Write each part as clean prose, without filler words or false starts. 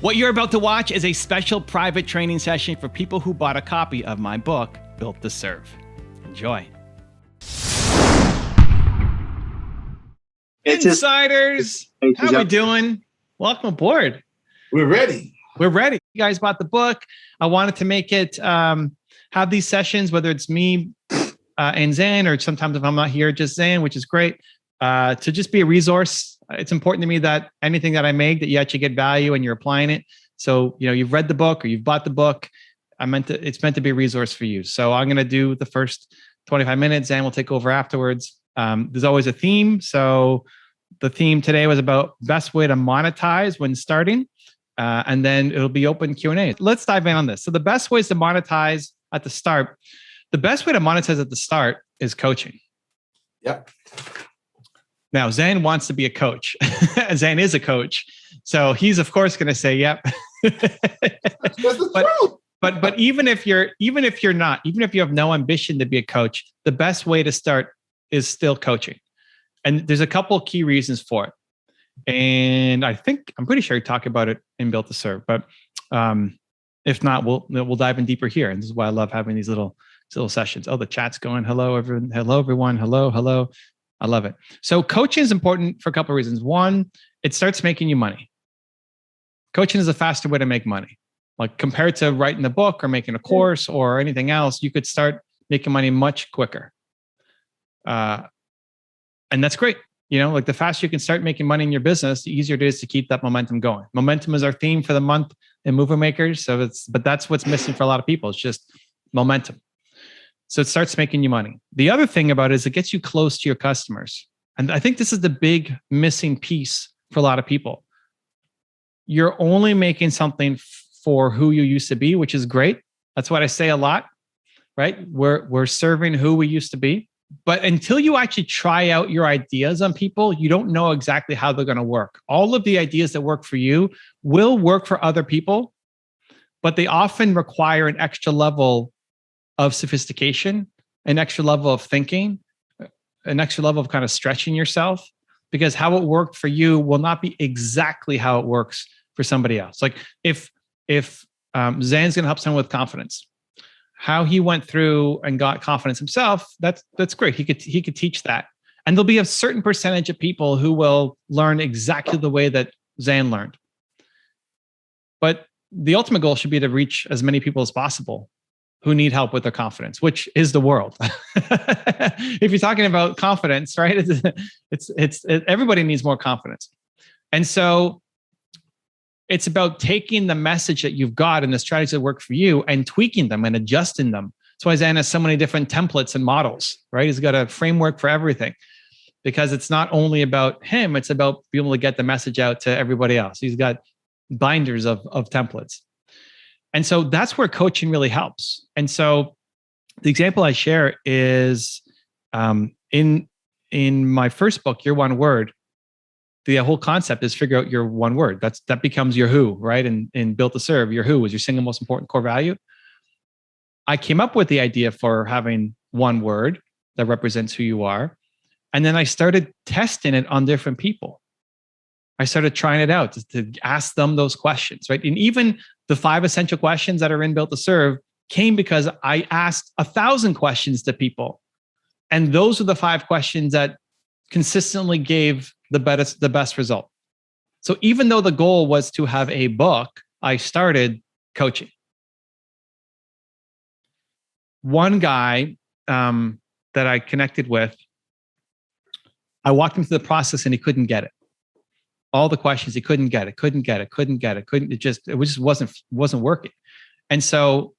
What you're about to watch is a special private training session for people who bought a copy of my book, Built to Serve. Enjoy. Insiders, how we doing? Welcome aboard. We're ready. We're ready. You guys bought the book. I wanted to make it, have these sessions, whether it's me and Zan, or sometimes if I'm not here, just Zan, which is great, to just be a resource. It's important to me that anything that I make, that you actually get value and you're applying it. So, you know, you've read the book or you've bought the book. It's meant to be a resource for you. So I'm going to do the first 25 minutes. Zan will take over afterwards. There's always a theme. So the theme today was about best way to monetize when starting. And then it'll be open Q&A. Let's dive in on this. So the best ways to monetize at the start. The best way to monetize at the start is coaching. Yep. Now, Zan wants to be a coach. Zan is a coach. So he's, of course, going to say, yep. But even if you have no ambition to be a coach, the best way to start is still coaching. And there's a couple of key reasons for it. And I'm pretty sure you talk about it in Built to Serve, but if not, we'll dive in deeper here. And this is why I love having these little sessions. Oh, the chat's going. Hello, everyone. Hello, everyone. Hello. I love it. So coaching is important for a couple of reasons. One, it starts making you money. Coaching is a faster way to make money. Like compared to writing a book or making a course or anything else, you could start making money much quicker. And that's great. You know, like the faster you can start making money in your business, the easier it is to keep that momentum going. Momentum is our theme for the month in Mover Makers. But that's what's missing for a lot of people. It's just momentum. So it starts making you money. The other thing about it is it gets you close to your customers. And I think this is the big missing piece for a lot of people. You're only making something for who you used to be, which is great. That's what I say a lot, right? We're serving who we used to be. But until you actually try out your ideas on people, you don't know exactly how they're going to work. All of the ideas that work for you will work for other people, but they often require an extra level of sophistication, an extra level of thinking, an extra level of kind of stretching yourself, because how it worked for you will not be exactly how it works for somebody else. Like if Zan's going to help someone with confidence, how he went through and got confidence himself, that's great. He could teach that. And there'll be a certain percentage of people who will learn exactly the way that Zan learned. But the ultimate goal should be to reach as many people as possible who need help with their confidence, which is the world. If you're talking about confidence, right? It's everybody needs more confidence. And so it's about taking the message that you've got and the strategies that work for you and tweaking them and adjusting them. That's why Zan has so many different templates and models, right? He's got a framework for everything because it's not only about him, it's about being able to get the message out to everybody else. He's got binders of templates. And so that's where coaching really helps. And so the example I share is in my first book, Your One Word, the whole concept is figure out your one word. That becomes your who, right? In Built to Serve, your who is your single most important core value. I came up with the idea for having one word that represents who you are. And then I started testing it on different people. I started trying it out to ask them those questions, right? And even the 5 essential questions that are in Built to Serve came because I asked 1,000 questions to people. And those are the 5 questions that consistently gave the best result. So even though the goal was to have a book, I started coaching. One guy that I connected with, I walked him through the process and he couldn't get it. All the questions, he couldn't get it. It just wasn't working. And so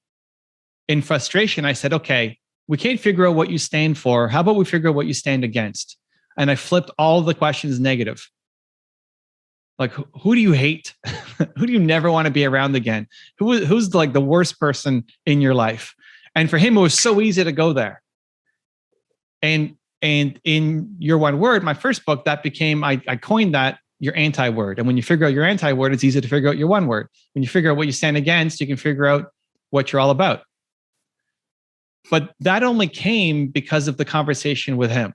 in frustration, I said, okay, we can't figure out what you stand for. How about we figure out what you stand against? And I flipped all the questions negative. Like, who do you hate? Who do you never want to be around again? Who's like the worst person in your life? And for him, it was so easy to go there. And in Your One Word, my first book, that became, I coined that your anti-word. And when you figure out your anti-word, it's easy to figure out your one word. When you figure out what you stand against, you can figure out what you're all about. But that only came because of the conversation with him.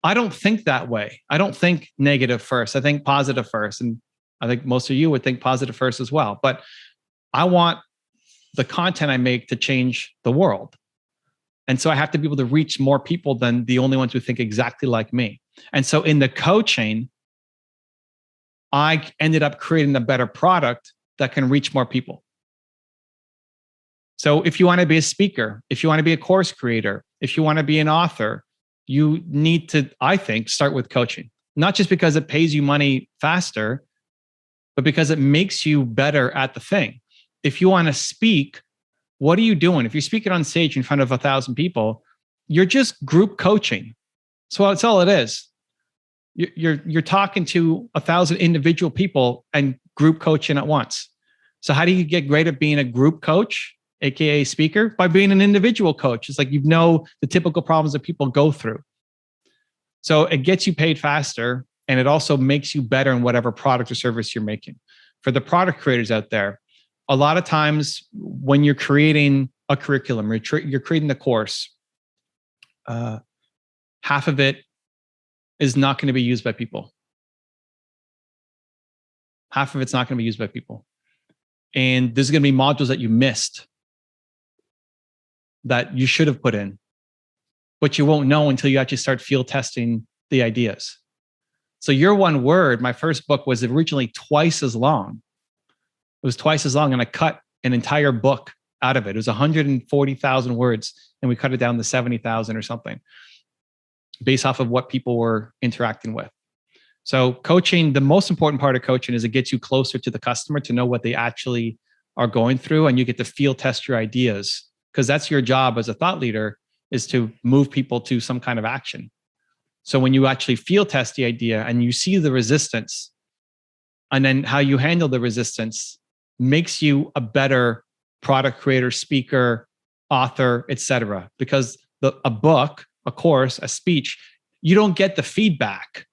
I don't think that way. I don't think negative first. I think positive first. And I think most of you would think positive first as well. But I want the content I make to change the world. And so I have to be able to reach more people than the only ones who think exactly like me. And so in the coaching, I ended up creating a better product that can reach more people. So if you want to be a speaker, if you want to be a course creator, if you want to be an author, you need to, I think, start with coaching. Not just because it pays you money faster, but because it makes you better at the thing. If you want to speak, what are you doing? If you're speaking on stage in front of 1,000 people, you're just group coaching. So that's all it is. You're talking to 1,000 individual people and group coaching at once. So how do you get great at being a group coach, AKA speaker? By being an individual coach. It's like you know the typical problems that people go through. So it gets you paid faster, and it also makes you better in whatever product or service you're making. For the product creators out there, a lot of times when you're creating a curriculum, you're creating a course, half of it is not going to be used by people. Half of it's not going to be used by people. And there's going to be modules that you missed that you should have put in, but you won't know until you actually start field testing the ideas. So Your One Word, my first book, was originally twice as long. It was twice as long, and I cut an entire book out of it. It was 140,000 words, and we cut it down to 70,000 or something, based off of what people were interacting with. So coaching, the most important part of coaching is it gets you closer to the customer to know what they actually are going through, and you get to field test your ideas, because that's your job as a thought leader, is to move people to some kind of action. So when you actually field test the idea and you see the resistance, and then how you handle the resistance makes you a better product creator, speaker, author, etc. Because a book, a course, a speech, you don't get the feedback.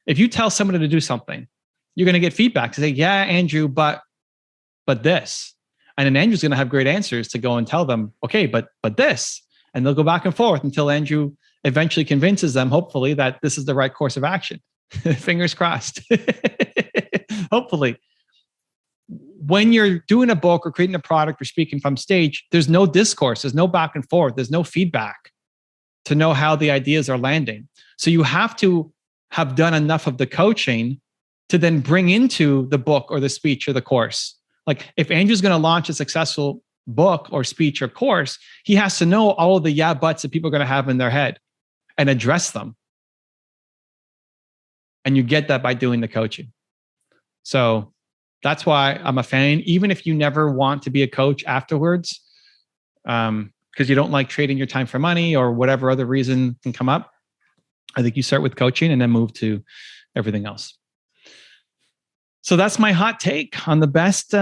If you tell somebody to do something, you're going to get feedback to say, yeah, Andrew, but this. And then Andrew's going to have great answers to go and tell them, okay, but this. And they'll go back and forth until Andrew eventually convinces them, hopefully, that this is the right course of action. Fingers crossed. Hopefully. When you're doing a book or creating a product or speaking from stage, there's no discourse, there's no back and forth, there's no feedback to know how the ideas are landing. So you have to have done enough of the coaching to then bring into the book or the speech or the course. Like if Andrew's going to launch a successful book or speech or course, he has to know all of the yeah buts that people are going to have in their head and address them. And you get that by doing the coaching. So that's why I'm a fan, even if you never want to be a coach afterwards, because you don't like trading your time for money or whatever other reason can come up. I think you start with coaching and then move to everything else. So that's my hot take on the best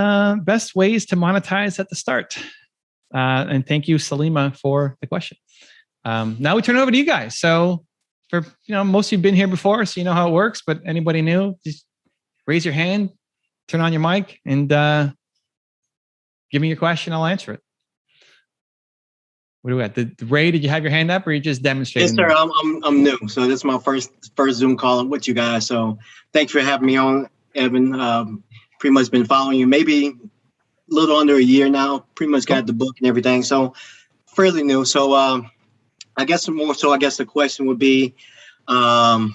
ways to monetize at the start. And thank you, Salima, for the question. Now we turn it over to you guys. So for most of you've been here before, so you know how it works. But anybody new, just raise your hand, turn on your mic, and give me your question. I'll answer it. What do we got? Ray, did you have your hand up, or are you just demonstrating? Yes, sir. I'm new, so this is my first Zoom call with you guys. So thanks for having me on, Evan. Pretty much been following you maybe a little under a year now. Pretty much got the book and everything, so fairly new. So I guess the question would be, I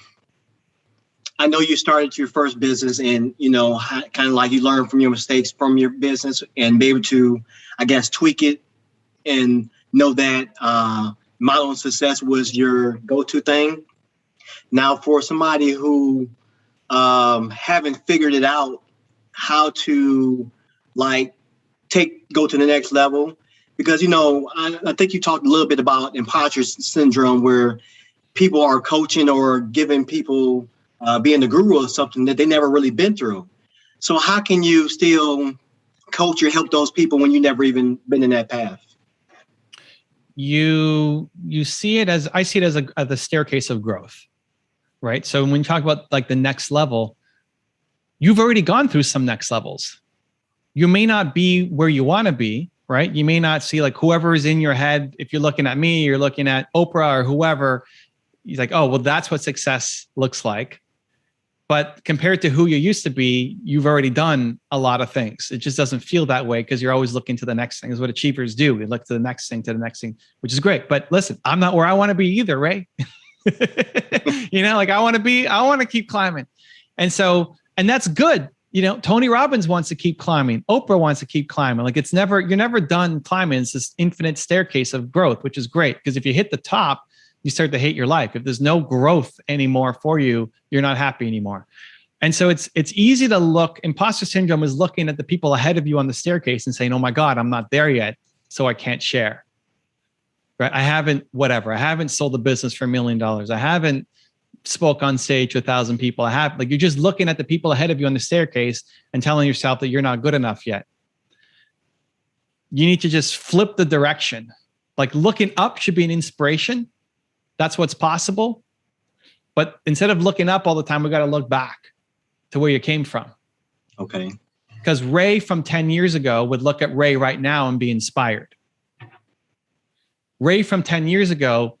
know you started your first business, and kind of like you learned from your mistakes from your business and be able to, I guess, tweak it and know that model of success was your go-to thing. Now, for somebody who haven't figured it out how to go to the next level, because I think you talked a little bit about imposter syndrome, where people are coaching or giving people being the guru of something that they never really been through. So how can you still coach or help those people when you never even been in that path? You see it as, I see it as a staircase of growth, right? So when you talk about like the next level, you've already gone through some next levels. You may not be where you want to be, right? You may not see like whoever is in your head. If you're looking at me, you're looking at Oprah or whoever, you're like, oh, well, that's what success looks like. But compared to who you used to be, you've already done a lot of things. It just doesn't feel that way because you're always looking to the next thing. Is what achievers do. We look to the next thing, which is great. But listen, I'm not where I want to be either, Ray. Like I want to keep climbing. And that's good. Tony Robbins wants to keep climbing. Oprah wants to keep climbing. Like you're never done climbing. It's this infinite staircase of growth, which is great. Because if you hit the top, you start to hate your life. If there's no growth anymore for you, you're not happy anymore. And so it's easy to look. Imposter syndrome is looking at the people ahead of you on the staircase and saying, oh my God, I'm not there yet, so I can't share. Right? I haven't sold a business for $1 million. I haven't spoke on stage to 1,000 people. You're just looking at the people ahead of you on the staircase and telling yourself that you're not good enough yet. You need to just flip the direction. Like looking up should be an inspiration. That's what's possible. But instead of looking up all the time, we got to look back to where you came from. Okay. Because Ray from 10 years ago would look at Ray right now and be inspired. Ray from 10 years ago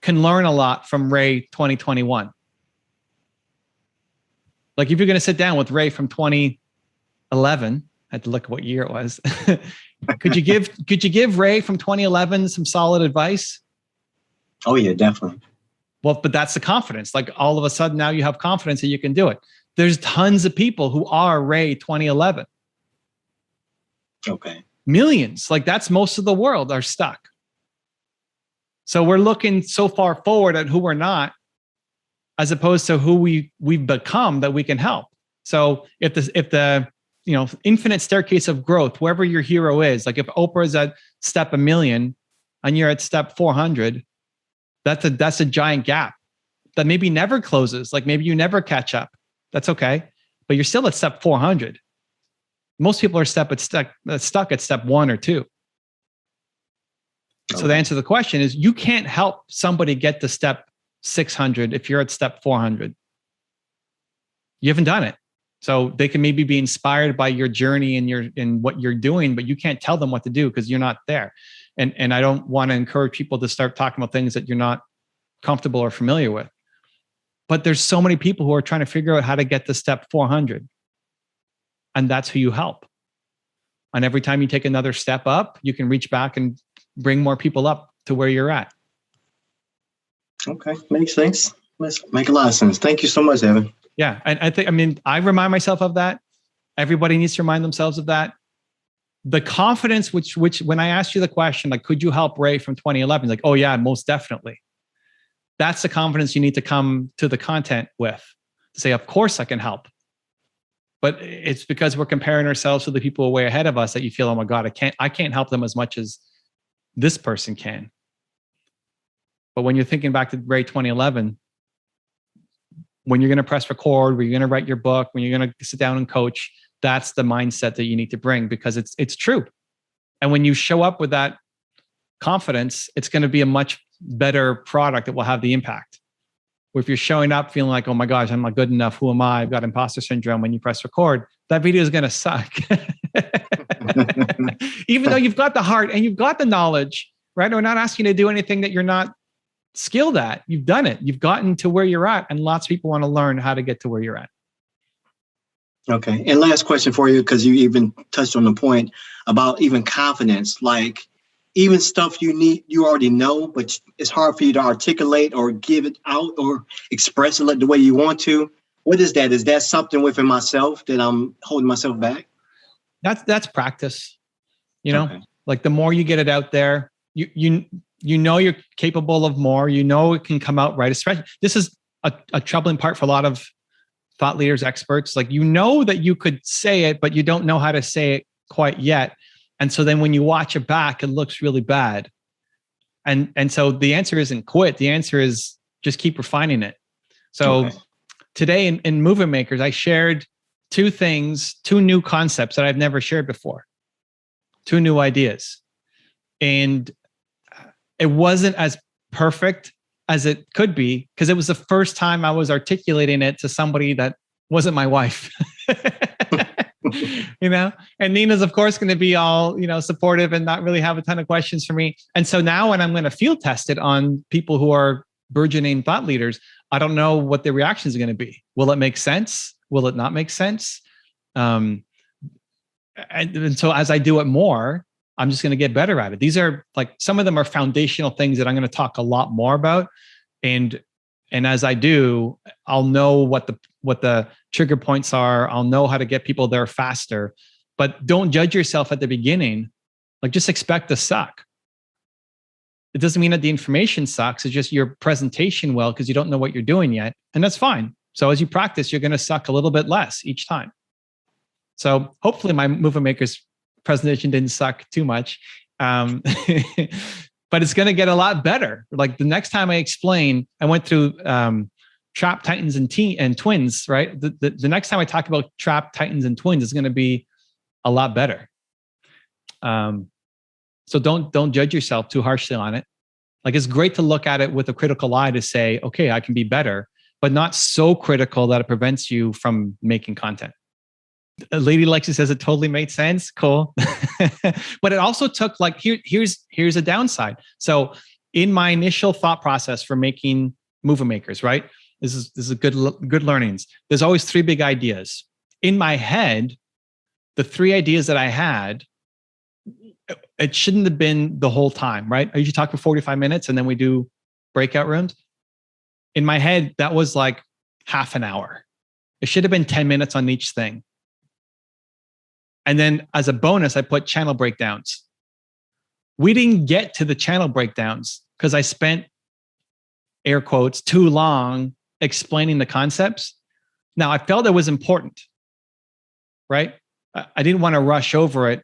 can learn a lot from Ray 2021. Like if you're going to sit down with Ray from 2011, I had to look at what year it was. Could you give Ray from 2011 some solid advice? Oh yeah, definitely. Well, but that's the confidence. Like all of a sudden now you have confidence that you can do it. There's tons of people who are Ray 2011. Okay. Millions. Like that's most of the world are stuck. So we're looking so far forward at who we're not, as opposed to who we've become that we can help. So if the infinite staircase of growth, wherever your hero is, like if Oprah's at step 1,000,000 and you're at step 400, that's a giant gap that maybe never closes. Like maybe you never catch up. That's okay, but you're still at step 400. Most people are stuck at step 1 or 2. So the answer to the question is you can't help somebody get to step 600 if you're at step 400. You haven't done it. So they can maybe be inspired by your journey and what you're doing, but you can't tell them what to do because you're not there. And I don't want to encourage people to start talking about things that you're not comfortable or familiar with. But there's so many people who are trying to figure out how to get to step 400. And that's who you help. And every time you take another step up, you can reach back and bring more people up to where you're at. Okay, makes sense. Let's make a lot of sense. Thank you so much, Evan. Yeah, and I remind myself of that. Everybody needs to remind themselves of that. The confidence, which when I asked you the question, like, could you help Ray from 2011? Like, oh yeah, most definitely. That's the confidence you need to come to the content with. To say, of course I can help. But it's because we're comparing ourselves to the people way ahead of us that you feel, oh my God, I can't help them as much as this person can. But when you're thinking back to Ray 2011, when you're going to press record, when you're going to write your book, when you're going to sit down and coach, that's the mindset that you need to bring because it's true. And when you show up with that confidence, it's going to be a much better product that will have the impact. Or if you're showing up feeling like, oh my gosh, I'm not good enough. Who am I? I've got imposter syndrome. When you press record, that video is going to suck. Even though you've got the heart and you've got the knowledge, right? We're not asking you to do anything that you're not skilled at. You've done it. You've gotten to where you're at. And lots of people want to learn how to get to where you're at. Okay. And last question for you, because you even touched on the point about even confidence, like even stuff you already know, but it's hard for you to articulate or give it out or express it the way you want to. What is that? Is that something within myself that I'm holding myself back? That's practice. Okay. Like the more you get it out there, you know you're capable of more. You know it can come out right. Especially this is a troubling part for a lot of thought leaders, experts. Like you know that you could say it, but you don't know how to say it quite yet. And so then when you watch it back, it looks really bad. And so the answer isn't quit. The answer is just keep refining it. So today in Movement Makers, I shared 2 new concepts that I've never shared before. 2 new ideas. And it wasn't as perfect as it could be because it was the first time I was articulating it to somebody that wasn't my wife. And Nina's of course going to be all, supportive and not really have a ton of questions for me. And so now when I'm going to field test it on people who are burgeoning thought leaders, I don't know what the reaction is going to be. Will it make sense? Will it not make sense? And so as I do it more, I'm just going to get better at it. These are like, some of them are foundational things that I'm going to talk a lot more about. And as I do, I'll know what the trigger points are. I'll know how to get people there faster. But don't judge yourself at the beginning. Like, just expect to suck. It doesn't mean that the information sucks. It's just your presentation well, because you don't know what you're doing yet. And that's fine. So as you practice, you're going to suck a little bit less each time. So hopefully my Movement Makers presentation didn't suck too much. But it's going to get a lot better. Like, the next time I explain, I went through trap titans and twins, right? The next time I talk about trap titans and twins is going to be a lot better. So don't judge yourself too harshly on it. Like, it's great to look at it with a critical eye to say, okay, I can be better, but not so critical that it prevents you from making content. Lady Lexi says it totally made sense. Cool. But it also took, like, here's a downside. So in my initial thought process for making Movement Makers, right? This is good learnings. There's always 3 big ideas. In my head, the 3 ideas that I had, it shouldn't have been the whole time, right? I usually talk for 45 minutes and then we do breakout rooms. In my head, that was like half an hour. It should have been 10 minutes on each thing. And then as a bonus, I put channel breakdowns. We didn't get to the channel breakdowns because I spent, air quotes, too long explaining the concepts. Now, I felt it was important, right? I didn't want to rush over it.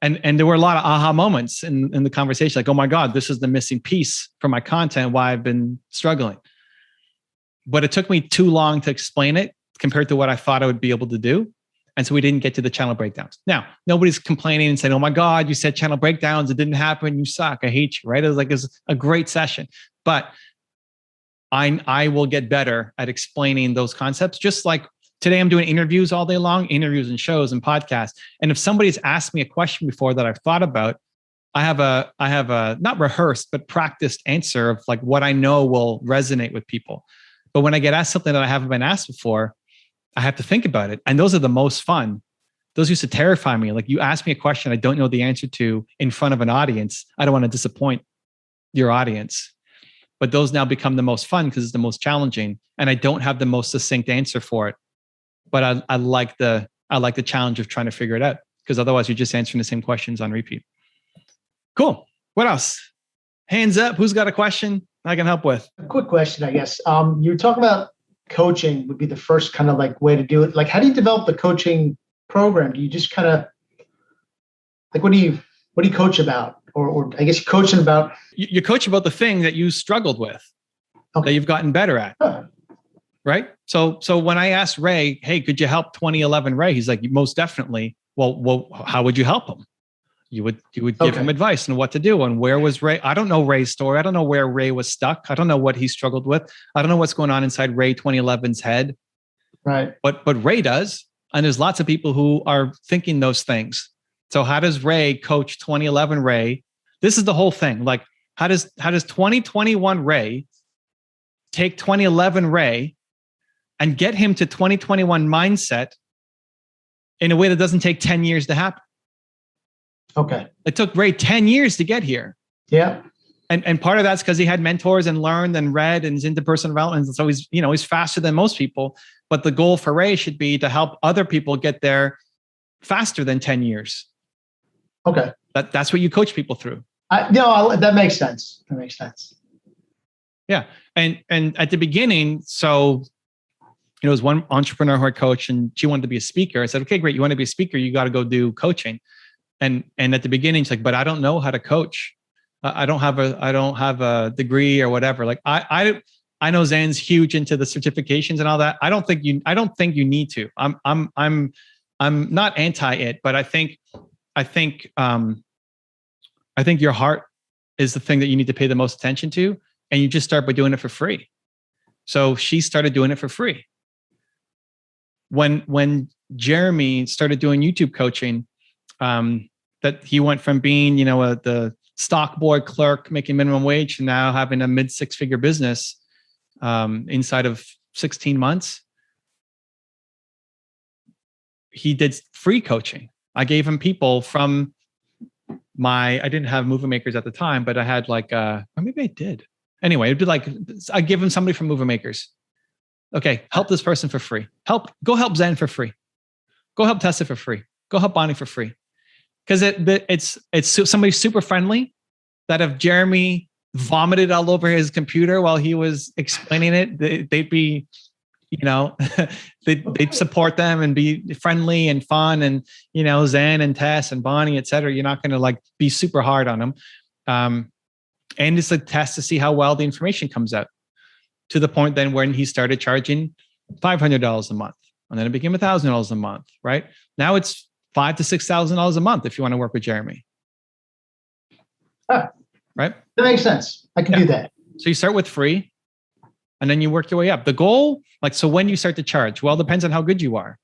And there were a lot of aha moments in the conversation, like, oh my God, this is the missing piece for my content, why I've been struggling. But it took me too long to explain it compared to what I thought I would be able to do. And so we didn't get to the channel breakdowns. Now, nobody's complaining and saying, oh my God, you said channel breakdowns, it didn't happen, you suck, I hate you, right? It was a great session. But I will get better at explaining those concepts. Just like today, I'm doing interviews all day long, interviews and shows and podcasts. And if somebody's asked me a question before that I've thought about, I have a not rehearsed, but practiced answer of like what I know will resonate with people. But when I get asked something that I haven't been asked before, I have to think about it. And those are the most fun. Those used to terrify me. Like, you ask me a question I don't know the answer to in front of an audience. I don't want to disappoint your audience. But those now become the most fun because it's the most challenging. And I don't have the most succinct answer for it. But I like the challenge of trying to figure it out, because otherwise you're just answering the same questions on repeat. Cool. What else? Hands up. Who's got a question I can help with? A quick question, I guess. You were talking about coaching would be the first kind of like way to do it. Like, how do you develop the coaching program? Do you just kind of like, what do you coach about? Or I guess you're coaching about. You coach about the thing that you struggled with, that you've gotten better at. Huh. Right. So when I asked Ray, hey, could you help 2011 Ray? He's like, most definitely. Well, how would you help him? You would give him advice on what to do. And where was Ray? I don't know Ray's story. I don't know where Ray was stuck. I don't know what he struggled with. I don't know what's going on inside Ray 2011's head. Right. But Ray does. And there's lots of people who are thinking those things. So how does Ray coach 2011 Ray? This is the whole thing. Like, how does 2021 Ray take 2011 Ray and get him to 2021 mindset in a way that doesn't take 10 years to happen? Okay. It took Ray 10 years to get here. Yeah. And part of that's because he had mentors and learned and read and is into personal development. So he's faster than most people. But the goal for Ray should be to help other people get there faster than 10 years. Okay. That's what you coach people through. That makes sense. That makes sense. Yeah. And at the beginning, so there was one entrepreneur who I coached and she wanted to be a speaker. I said, okay, great. You want to be a speaker? You got to go do coaching. And at the beginning, she's like, but I don't know how to coach. I don't have a degree or whatever. Like I know Zan's huge into the certifications and all that. I don't think you need to. I'm not anti it, but I think your heart is the thing that you need to pay the most attention to. And you just start by doing it for free. So she started doing it for free. When Jeremy started doing YouTube coaching, that he went from being, the stock boy clerk making minimum wage to now having a mid 6-figure business. inside of 16 months. He did free coaching. I gave him people from I didn't have movie makers at the time, but I had like, or maybe I did. Anyway, it'd be like, I give him somebody from movie makers. Okay, help this person for free. Go help Zen for free. Go help Tessa for free. Go help Bonnie for free. Because it's somebody super friendly that if Jeremy vomited all over his computer while he was explaining it, they'd be, they'd support them and be friendly and fun, and Zen and Tess and Bonnie, etc. You're not going to like be super hard on them, and it's a test to see how well the information comes out. To the point then when he started charging $500 a month, and then it became $1,000 a month. Right now it's $5,000 to $6,000 a month if you want to work with Jeremy. Right, that makes sense. I can do that. So you start with free, and then you work your way up. The goal, so when you start to charge, well, depends on how good you are,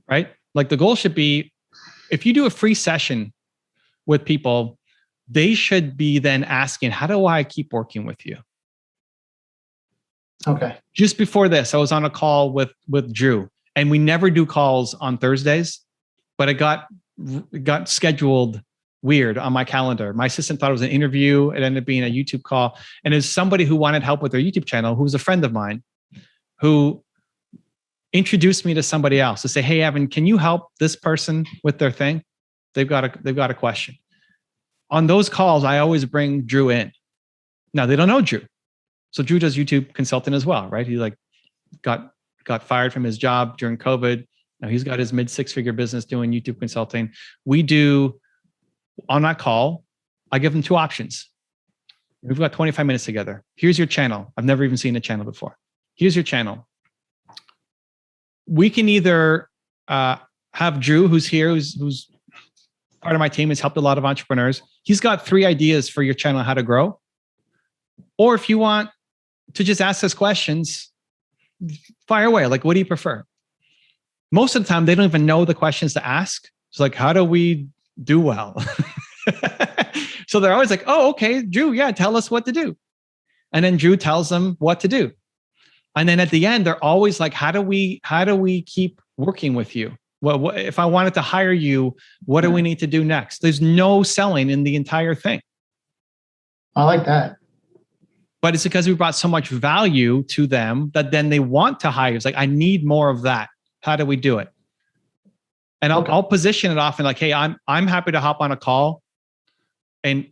right? Like the goal should be, if you do a free session with people, they should be then asking, how do I keep working with you? Okay. Just before this, I was on a call with Drew, and we never do calls on Thursdays, but it got scheduled weird on my calendar. My assistant thought it was an interview. It ended up being a YouTube call. And it's somebody who wanted help with their YouTube channel, who was a friend of mine, who introduced me to somebody else to say, hey, Evan, can you help this person with their thing? They've got a question. On those calls, I always bring Drew in. Now they don't know Drew. So Drew does YouTube consulting as well, right? He got fired from his job during COVID. Now he's got his mid 6-figure business doing YouTube consulting. We do, on that call, I give them 2 options. We've got 25 minutes together. Here's your channel. I've never even seen a channel before. Here's your channel. We can either have Drew, who's here, who's part of my team, has helped a lot of entrepreneurs. He's got 3 ideas for your channel, how to grow. Or if you want to just ask us questions, fire away. Like, what do you prefer? Most of the time, they don't even know the questions to ask. It's like, how do we do well? So they're always like, oh, okay, Drew, yeah, tell us what to do. And then Drew tells them what to do. And then at the end, they're always like, how do we keep working with you? Well, if I wanted to hire you, what do we need to do next? There's no selling in the entire thing. I like that. But it's because we brought so much value to them that then they want to hire. It's like, I need more of that. How do we do it? And I'll position it often like, hey, I'm happy to hop on a call and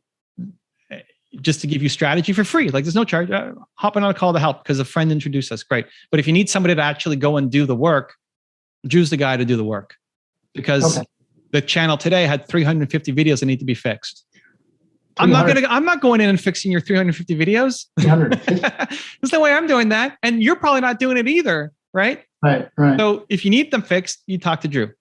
just to give you strategy for free. Like, there's no charge. Hopping on a call to help because a friend introduced us. Great. But if you need somebody to actually go and do the work, Drew's the guy to do the work, because the channel today had 350 videos that need to be fixed. I'm not going in and fixing your 350 videos. There's no way I'm doing that. And you're probably not doing it either. Right. Right. So if you need them fixed, you talk to Drew.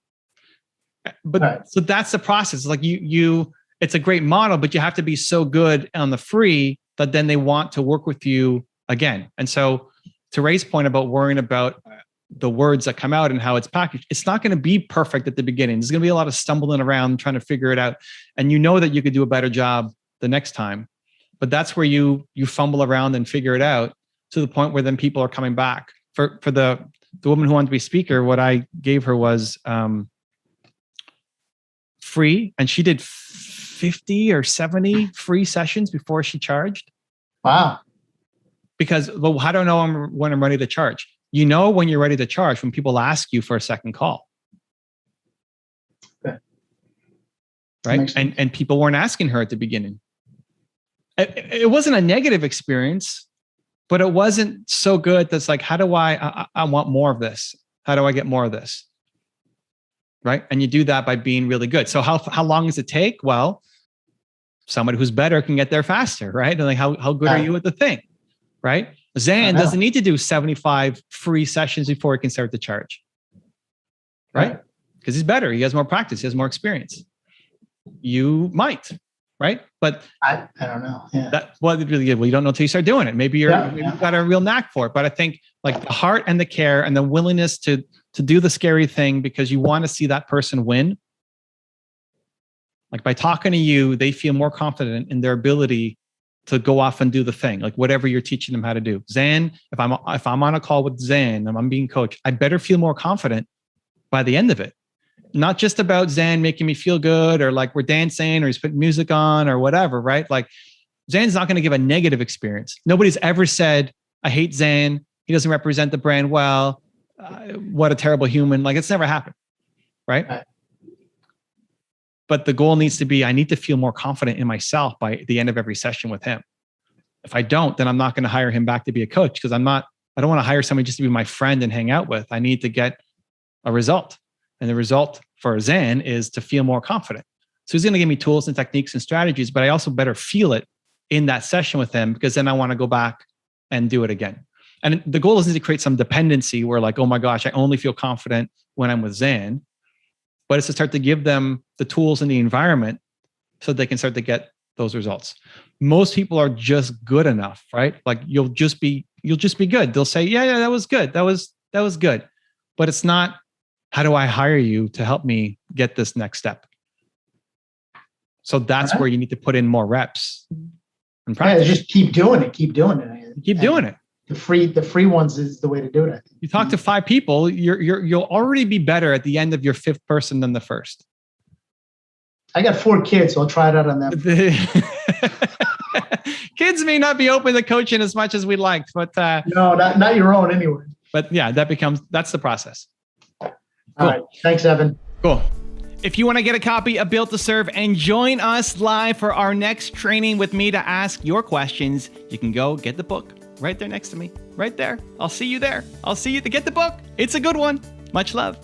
But so that's the process. Like it's a great model, but you have to be so good on the free that then they want to work with you again. And so to Ray's point about worrying about the words that come out and how it's packaged, it's not going to be perfect at the beginning. There's going to be a lot of stumbling around trying to figure it out. And you know that you could do a better job the next time, but that's where you fumble around and figure it out to the point where then people are coming back. For the woman who wanted to be speaker, what I gave her was free, and she did 50 or 70 free sessions before she charged. Wow. Because, well, how do I know when I'm ready to charge? You know when you're ready to charge when people ask you for a second call. Okay. Right? And people weren't asking her at the beginning. It wasn't a negative experience, but it wasn't so good. That's like, how do I want more of this? How do I get more of this? Right? And you do that by being really good. So how long does it take? Well, somebody who's better can get there faster, right? And like, how good are you at the thing? Right? Zan doesn't need to do 75 free sessions before he can start to charge. Right? Because he's better. He has more practice. He has more experience. You might. Right. But I don't know. Yeah. You don't know until you start doing it. Maybe you've got a real knack for it. But I think like the heart and the care and the willingness to do the scary thing because you want to see that person win. Like by talking to you, they feel more confident in their ability to go off and do the thing, like whatever you're teaching them how to do. Zan, if I'm on a call with Zan and I'm being coached, I better feel more confident by the end of it. Not just about Zan making me feel good or like we're dancing or he's putting music on or whatever, right? Like Zan's not going to give a negative experience. Nobody's ever said, I hate Zan. He doesn't represent the brand well. What a terrible human. Like it's never happened, right? But the goal needs to be, I need to feel more confident in myself by the end of every session with him. If I don't, then I'm not going to hire him back to be a coach because I don't want to hire somebody just to be my friend and hang out with. I need to get a result. And the result for Zan is to feel more confident. So he's going to give me tools and techniques and strategies, but I also better feel it in that session with him because then I want to go back and do it again. And the goal isn't to create some dependency where like, oh my gosh, I only feel confident when I'm with Zan. But it's to start to give them the tools and the environment so they can start to get those results. Most people are just good enough, right? Like you'll just be good. They'll say, yeah, that was good. That was good. But it's not, how do I hire you to help me get this next step? So that's where you need to put in more reps and practice. Yeah, just keep doing it. Keep doing it. The free ones is the way to do it. You talk to 5 people, you'll already be better at the end of your 5th person than the first. I got 4 kids, so I'll try it out on them. Kids may not be open to coaching as much as we'd like, but no, not your own anyway. But yeah, that's the process. Cool. All right. Thanks, Evan. Cool. If you want to get a copy of Built to Serve and join us live for our next training with me to ask your questions, you can go get the book right there next to me, right there. I'll see you there. I'll see you to get the book. It's a good one. Much love.